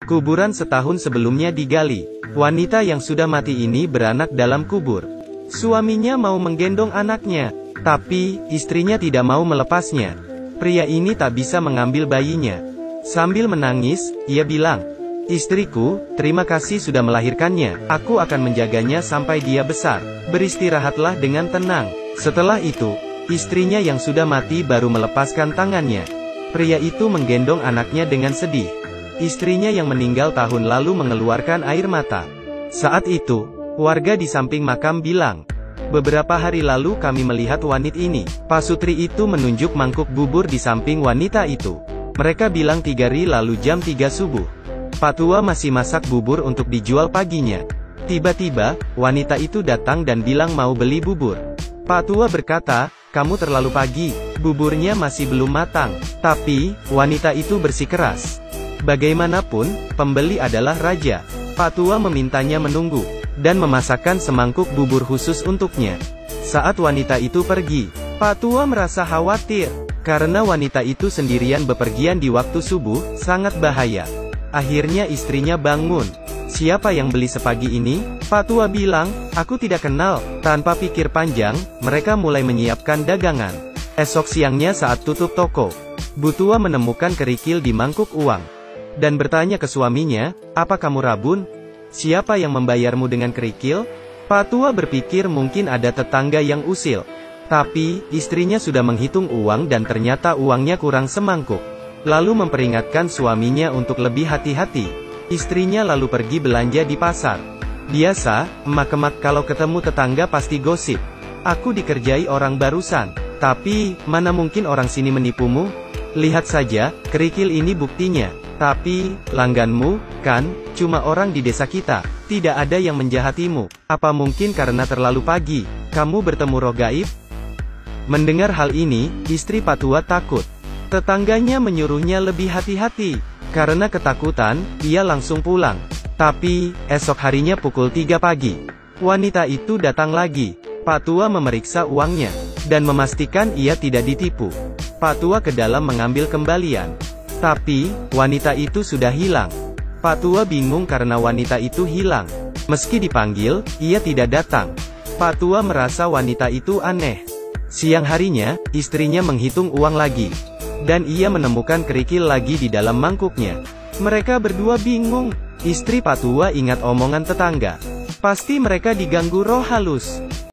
Kuburan setahun sebelumnya digali. Wanita yang sudah mati ini beranak dalam kubur. Suaminya mau menggendong anaknya, tapi istrinya tidak mau melepasnya. Pria ini tak bisa mengambil bayinya. Sambil menangis, ia bilang, "Istriku, terima kasih sudah melahirkannya. Aku akan menjaganya sampai dia besar. Beristirahatlah dengan tenang." Setelah itu, istrinya yang sudah mati baru melepaskan tangannya. Pria itu menggendong anaknya dengan sedih. Istrinya yang meninggal tahun lalu mengeluarkan air mata. Saat itu, warga di samping makam bilang, "Beberapa hari lalu kami melihat wanita ini." Pasutri itu menunjuk mangkuk bubur di samping wanita itu. Mereka bilang 3 hari lalu jam 3 subuh. Pak Tua masih masak bubur untuk dijual paginya. Tiba-tiba, wanita itu datang dan bilang mau beli bubur. Pak Tua berkata, "Kamu terlalu pagi, buburnya masih belum matang." Tapi, wanita itu bersikeras. Bagaimanapun, pembeli adalah raja. Pak Tua memintanya menunggu, dan memasakkan semangkuk bubur khusus untuknya. Saat wanita itu pergi, Pak Tua merasa khawatir, karena wanita itu sendirian bepergian di waktu subuh, sangat bahaya. Akhirnya istrinya bangun. "Siapa yang beli sepagi ini?" Pak Tua bilang, "Aku tidak kenal." Tanpa pikir panjang, mereka mulai menyiapkan dagangan. Esok siangnya saat tutup toko, Bu Tua menemukan kerikil di mangkuk uang. Dan bertanya ke suaminya, "Apa kamu rabun? Siapa yang membayarmu dengan kerikil?" Pak Tua berpikir mungkin ada tetangga yang usil. Tapi, istrinya sudah menghitung uang dan ternyata uangnya kurang semangkuk. Lalu memperingatkan suaminya untuk lebih hati-hati. Istrinya lalu pergi belanja di pasar. Biasa, emak-emak kalau ketemu tetangga pasti gosip. "Aku dikerjai orang barusan. Tapi, mana mungkin orang sini menipumu? Lihat saja, kerikil ini buktinya. Tapi, langganmu, kan, cuma orang di desa kita. Tidak ada yang menjahatimu. Apa mungkin karena terlalu pagi, kamu bertemu roh gaib?" Mendengar hal ini, istri Pak Tua takut. Tetangganya menyuruhnya lebih hati-hati. Karena ketakutan, ia langsung pulang. Tapi, esok harinya pukul 3 pagi, wanita itu datang lagi. Pak Tua memeriksa uangnya, dan memastikan ia tidak ditipu. Pak Tua ke dalam mengambil kembalian. Tapi, wanita itu sudah hilang. Pak Tua bingung karena wanita itu hilang. Meski dipanggil, ia tidak datang. Pak Tua merasa wanita itu aneh. Siang harinya, istrinya menghitung uang lagi. Dan ia menemukan kerikil lagi di dalam mangkuknya. Mereka berdua bingung. Istri Pak Tua ingat omongan tetangga. Pasti mereka diganggu roh halus.